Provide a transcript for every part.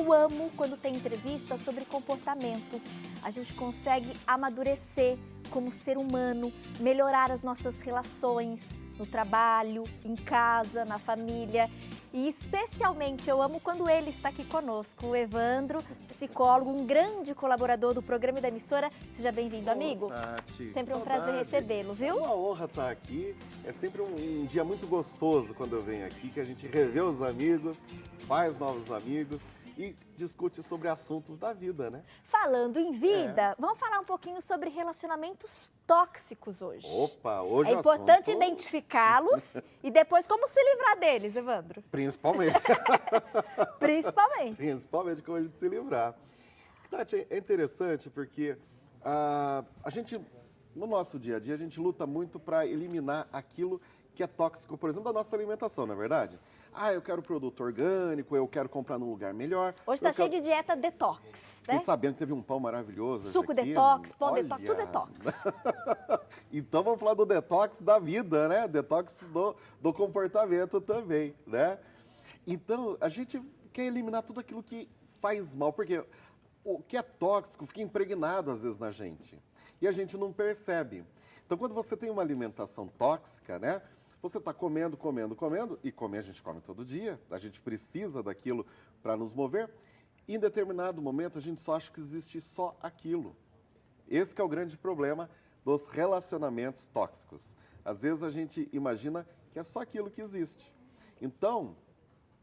Eu amo quando tem entrevista sobre comportamento. A gente consegue amadurecer como ser humano, melhorar as nossas relações no trabalho, em casa, na família. E especialmente eu amo quando ele está aqui conosco, o Evandro, psicólogo, um grande colaborador do programa e da emissora. Seja bem-vindo, amigo. Tati, sempre um prazer recebê-lo, viu? É uma honra estar aqui. É sempre um dia muito gostoso quando eu venho aqui, que a gente revê os amigos, faz novos amigos e discute sobre assuntos da vida, né? Falando em vida, vamos falar um pouquinho sobre relacionamentos tóxicos hoje. Opa, hoje é importante assunto... identificá-los e depois como se livrar deles, Evandro. Principalmente. Principalmente. Principalmente como a gente se livrar. Tati, é interessante porque a gente, no nosso dia a dia, a gente luta muito para eliminar aquilo que é tóxico, por exemplo, da nossa alimentação, não é verdade? Ah, eu quero produto orgânico, eu quero comprar num lugar melhor. Hoje está cheio de dieta detox, Fiquei né? sabendo que teve um pão maravilhoso. Suco aqui. detox, pão Olha. detox, tudo detox. Então vamos falar do detox da vida, né? Detox do comportamento também, né? Então a gente quer eliminar tudo aquilo que faz mal, porque o que é tóxico fica impregnado às vezes na gente e a gente não percebe. Então quando você tem uma alimentação tóxica, né? Você está comendo, e comer a gente come todo dia, a gente precisa daquilo para nos mover. E em determinado momento a gente só acha que existe só aquilo. Esse que é o grande problema dos relacionamentos tóxicos. Às vezes a gente imagina que é só aquilo que existe. Então,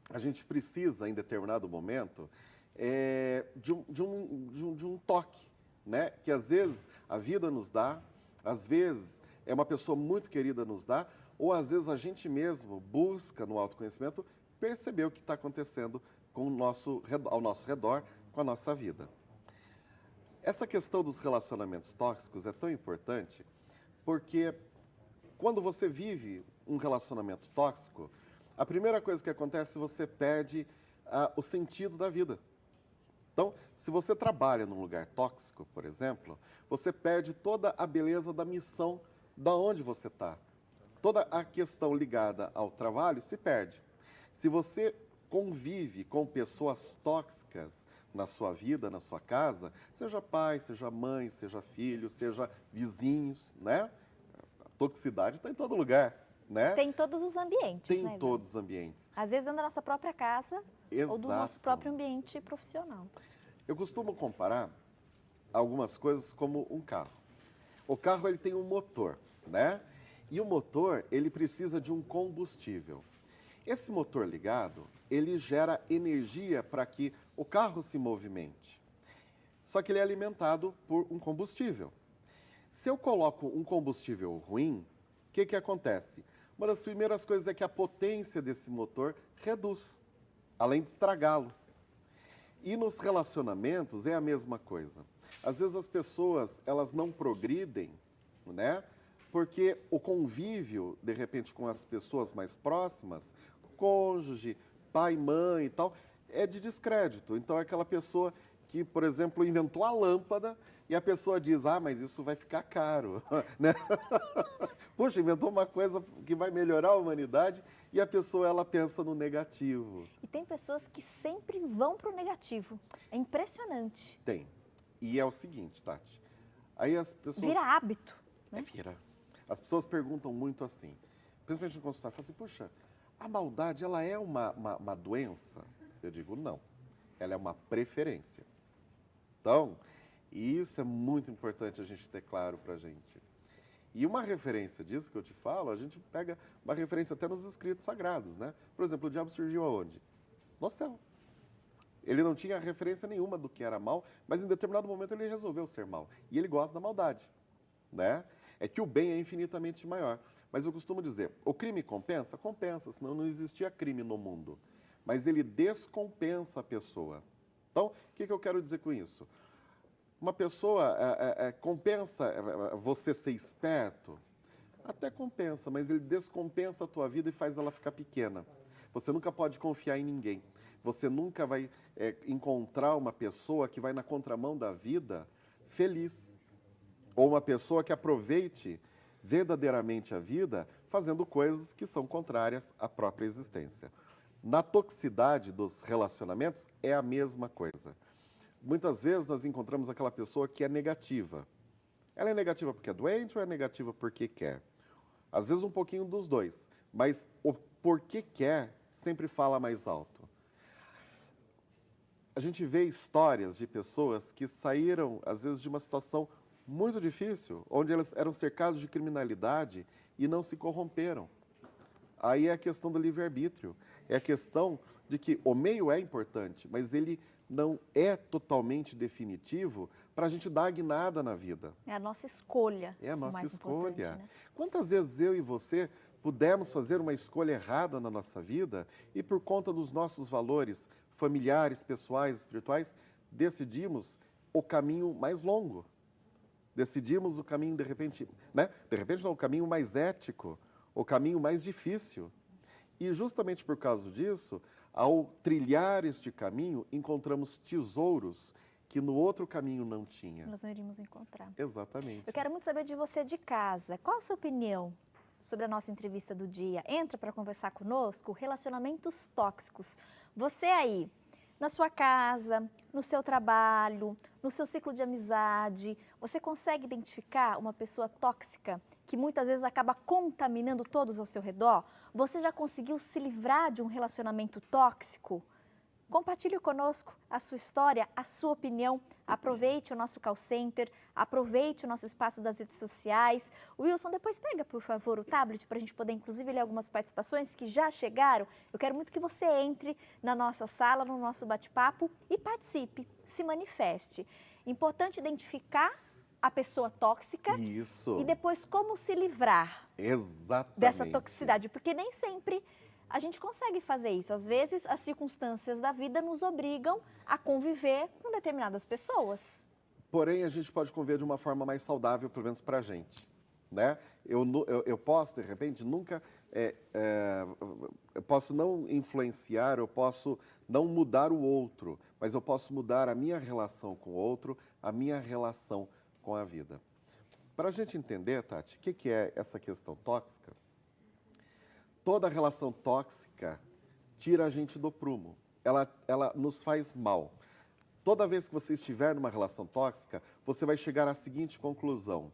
a gente precisa, em determinado momento, de um toque, né? Que às vezes a vida nos dá, às vezes é uma pessoa muito querida nos dá, ou às vezes a gente mesmo busca no autoconhecimento perceber o que está acontecendo ao nosso redor, com a nossa vida. Essa questão dos relacionamentos tóxicos é tão importante porque quando você vive um relacionamento tóxico, a primeira coisa que acontece é que você perde o sentido da vida. Então, se você trabalha num lugar tóxico, por exemplo, você perde toda a beleza da missão da onde você está. Toda a questão ligada ao trabalho se perde. Se você convive com pessoas tóxicas na sua vida, na sua casa, seja pai, seja mãe, seja filho, seja vizinhos, né? A toxicidade está em todo lugar, né? Tem em todos os ambientes, Tem né, em todos os ambientes. Às vezes dentro da nossa própria casa ou do nosso próprio ambiente profissional. Eu costumo comparar algumas coisas como um carro. O carro ele tem um motor, né? E o motor, ele precisa de um combustível. Esse motor ligado, ele gera energia para que o carro se movimente. Só que ele é alimentado por um combustível. Se eu coloco um combustível ruim, o que acontece? Uma das primeiras coisas é que a potência desse motor reduz, além de estragá-lo. E nos relacionamentos é a mesma coisa. Às vezes as pessoas, elas não progridem, né? Porque o convívio, de repente, com as pessoas mais próximas, cônjuge, pai, mãe e tal, é de descrédito. Então é aquela pessoa que, por exemplo, inventou a lâmpada e a pessoa diz, ah, mas isso vai ficar caro, né? Puxa, inventou uma coisa que vai melhorar a humanidade e a pessoa, ela pensa no negativo. E tem pessoas que sempre vão para o negativo. É impressionante. Tem. E é o seguinte, Tati, aí as pessoas... Vira hábito. Né? Vira. As pessoas perguntam muito assim, principalmente no consultório, falam assim, puxa, a maldade, ela é uma doença? Eu digo, não. Ela é uma preferência. Então, isso é muito importante a gente ter claro pra gente. E uma referência disso que eu te falo, a gente pega uma referência até nos escritos sagrados, né? Por exemplo, o diabo surgiu aonde? No céu. Ele não tinha referência nenhuma do que era mal, mas em determinado momento ele resolveu ser mal. E ele gosta da maldade, né? É que o bem é infinitamente maior. Mas eu costumo dizer, o crime compensa? Compensa, senão não existia crime no mundo. Mas ele descompensa a pessoa. Então, o que eu quero dizer com isso? Uma pessoa compensa você ser esperto? Até compensa, mas ele descompensa a tua vida e faz ela ficar pequena. Você nunca pode confiar em ninguém. Você nunca vai encontrar uma pessoa que vai na contramão da vida feliz. Ou uma pessoa que aproveite verdadeiramente a vida fazendo coisas que são contrárias à própria existência. Na toxicidade dos relacionamentos é a mesma coisa. Muitas vezes nós encontramos aquela pessoa que é negativa. Ela é negativa porque é doente ou é negativa porque quer? Às vezes um pouquinho dos dois, mas o porque quer sempre fala mais alto. A gente vê histórias de pessoas que saíram, às vezes, de uma situação muito difícil, onde elas eram cercados de criminalidade e não se corromperam. Aí é a questão do livre-arbítrio, é a questão de que o meio é importante, mas ele não é totalmente definitivo para a gente dar a guinada na vida. É a nossa escolha. É a nossa mais escolha. né? Quantas vezes eu e você pudemos fazer uma escolha errada na nossa vida e por conta dos nossos valores familiares, pessoais, espirituais, decidimos o caminho mais longo. Decidimos o caminho, de repente, né? De repente não, o caminho mais ético, o caminho mais difícil. E justamente por causa disso, ao trilhar este caminho, encontramos tesouros que no outro caminho não tinha. Nós não iríamos encontrar. Exatamente. Eu quero muito saber de você de casa. Qual a sua opinião sobre a nossa entrevista do dia? Entra para conversar conosco, relacionamentos tóxicos. Você aí, na sua casa, no seu trabalho, no seu ciclo de amizade, você consegue identificar uma pessoa tóxica que muitas vezes acaba contaminando todos ao seu redor? Você já conseguiu se livrar de um relacionamento tóxico? Compartilhe conosco a sua história, a sua opinião. Aproveite o nosso call center, aproveite o nosso espaço das redes sociais. Wilson, depois pega, por favor, o tablet para a gente poder, inclusive, ler algumas participações que já chegaram. Eu quero muito que você entre na nossa sala, no nosso bate-papo e participe, se manifeste. Importante identificar a pessoa tóxica. Isso. E depois como se livrar dessa toxicidade, porque nem sempre a gente consegue fazer isso. Às vezes, as circunstâncias da vida nos obrigam a conviver com determinadas pessoas. Porém, a gente pode conviver de uma forma mais saudável, pelo menos para a gente. Né? Eu posso, de repente, nunca... eu posso não influenciar, eu posso não mudar o outro, mas eu posso mudar a minha relação com o outro, a minha relação com a vida. Para a gente entender, Tati, o que é essa questão tóxica? Toda relação tóxica tira a gente do prumo. Ela nos faz mal. Toda vez que você estiver numa relação tóxica, você vai chegar à seguinte conclusão: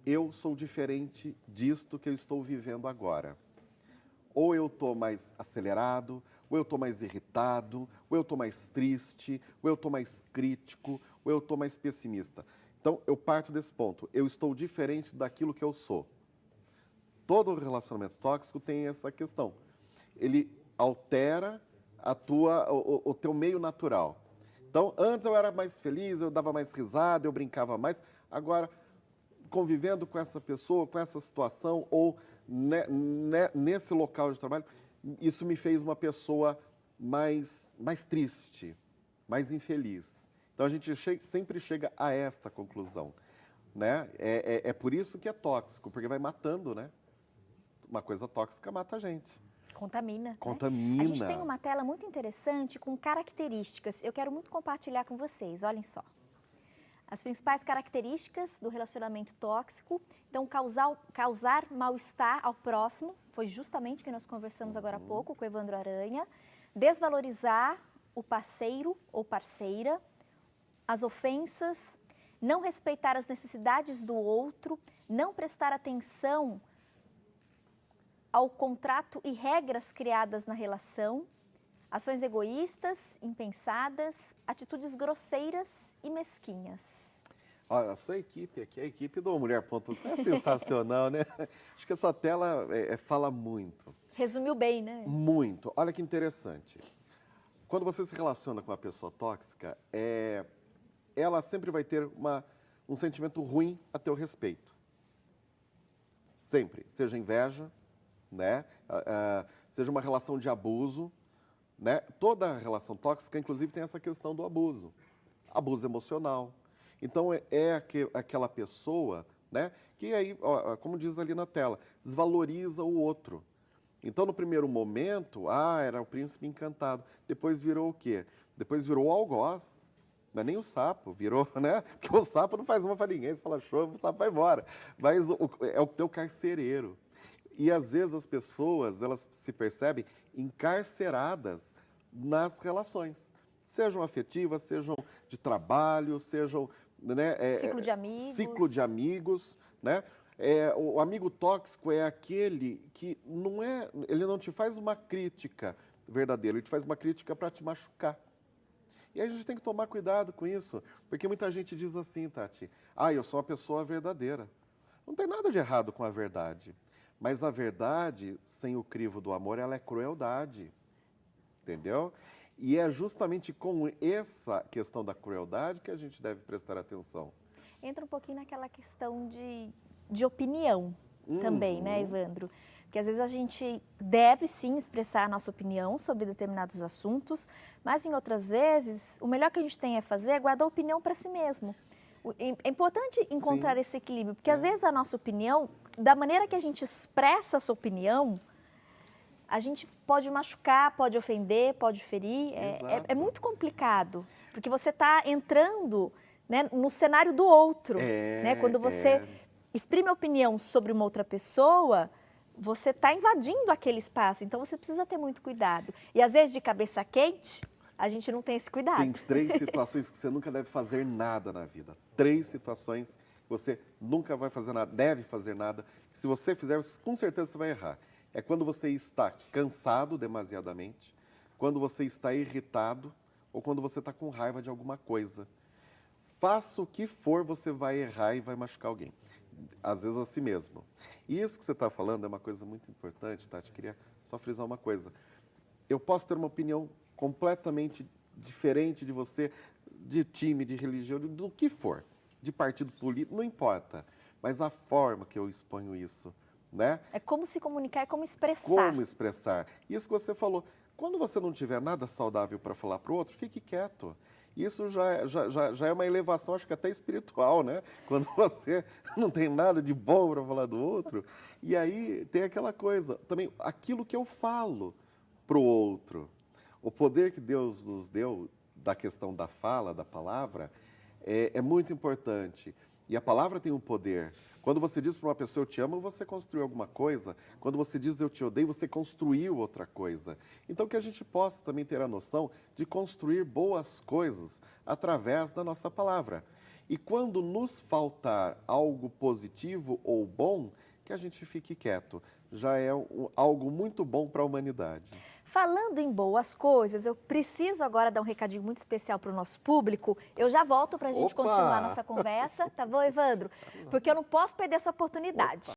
eu sou diferente disto que eu estou vivendo agora. Ou eu estou mais acelerado, ou eu estou mais irritado, ou eu estou mais triste, ou eu estou mais crítico, ou eu estou mais pessimista. Então, eu parto desse ponto. Eu estou diferente daquilo que eu sou. Todo relacionamento tóxico tem essa questão. Ele altera o teu meio natural. Então, antes eu era mais feliz, eu dava mais risada, eu brincava mais. Agora, convivendo com essa pessoa, com essa situação, ou nesse local de trabalho, isso me fez uma pessoa mais triste, mais infeliz. Então, a gente sempre chega a esta conclusão. Né? É por isso que é tóxico, porque vai matando, né? Uma coisa tóxica mata a gente. Contamina. Contamina. Né? A gente tem uma tela muito interessante com características. Eu quero muito compartilhar com vocês. Olhem só. As principais características do relacionamento tóxico. Então, causar mal-estar ao próximo. Foi justamente o que nós conversamos agora há pouco com o Evandro Aranha. Desvalorizar o parceiro ou parceira. As ofensas. Não respeitar as necessidades do outro. Não prestar atenção ao contrato e regras criadas na relação, ações egoístas, impensadas, atitudes grosseiras e mesquinhas. Olha, a sua equipe aqui, a equipe do Mulher.com é sensacional, né? Acho que essa tela fala muito. Resumiu bem, né? Muito. Olha que interessante. Quando você se relaciona com uma pessoa tóxica, ela sempre vai ter um sentimento ruim a teu respeito. Sempre. Seja inveja, né? Seja uma relação de abuso, né? Toda relação tóxica, inclusive, tem essa questão do abuso. Abuso emocional. Então, aquela pessoa, né? Que aí, como diz ali na tela, desvaloriza o outro. Então, no primeiro momento, era o príncipe encantado. Depois virou o quê? Depois virou o algoz. Não é nem o sapo, virou, né? Porque o sapo não faz uma para ninguém, você fala show, o sapo vai embora. Mas é o teu carcereiro. E às vezes as pessoas, elas se percebem encarceradas nas relações, sejam afetivas, sejam de trabalho, sejam, né, Ciclo de amigos. Ciclo de amigos, né? O amigo tóxico é aquele que ele não te faz uma crítica verdadeira, ele te faz uma crítica para te machucar. E aí a gente tem que tomar cuidado com isso, porque muita gente diz assim, Tati, eu sou uma pessoa verdadeira. Não tem nada de errado com a verdade, mas a verdade, sem o crivo do amor, ela é crueldade, entendeu? E é justamente com essa questão da crueldade que a gente deve prestar atenção. Entra um pouquinho naquela questão de opinião também, né, Evandro? Que às vezes a gente deve sim expressar a nossa opinião sobre determinados assuntos, mas em outras vezes o melhor que a gente tem a fazer é guardar a opinião para si mesmo. É importante encontrar esse equilíbrio, porque às vezes a nossa opinião, da maneira que a gente expressa essa opinião, a gente pode machucar, pode ofender, pode ferir. É muito complicado, porque você está entrando, né, no cenário do outro. Né? Quando você exprime a opinião sobre uma outra pessoa, você está invadindo aquele espaço, então você precisa ter muito cuidado. E às vezes de cabeça quente, a gente não tem esse cuidado. Tem 3 situações que você nunca deve fazer nada na vida. 3 situações que você nunca vai fazer nada, deve fazer nada. Se você fizer, com certeza você vai errar. É quando você está cansado demasiadamente, quando você está irritado ou quando você está com raiva de alguma coisa. Faça o que for, você vai errar e vai machucar alguém. Às vezes a si mesmo. E isso que você está falando é uma coisa muito importante, Tati. Queria só frisar uma coisa. Eu posso ter uma opinião completamente diferente de você, de time, de religião, do que for, de partido político, não importa. Mas a forma que eu exponho isso, né? É como se comunicar, é como expressar. Como expressar. Isso que você falou. Quando você não tiver nada saudável para falar para o outro, fique quieto. Isso já é uma elevação, acho que até espiritual, né? Quando você não tem nada de bom para falar do outro. E aí tem aquela coisa, também, aquilo que eu falo para o outro. O poder que Deus nos deu da questão da fala, da palavra, é muito importante. E a palavra tem um poder. Quando você diz para uma pessoa, eu te amo, você construiu alguma coisa. Quando você diz, eu te odeio, você construiu outra coisa. Então, que a gente possa também ter a noção de construir boas coisas através da nossa palavra. E quando nos faltar algo positivo ou bom, que a gente fique quieto. Já é algo muito bom para a humanidade. Falando em boas coisas, eu preciso agora dar um recadinho muito especial para o nosso público. Eu já volto para a gente continuar a nossa conversa, tá bom, Evandro? Porque eu não posso perder essa oportunidade.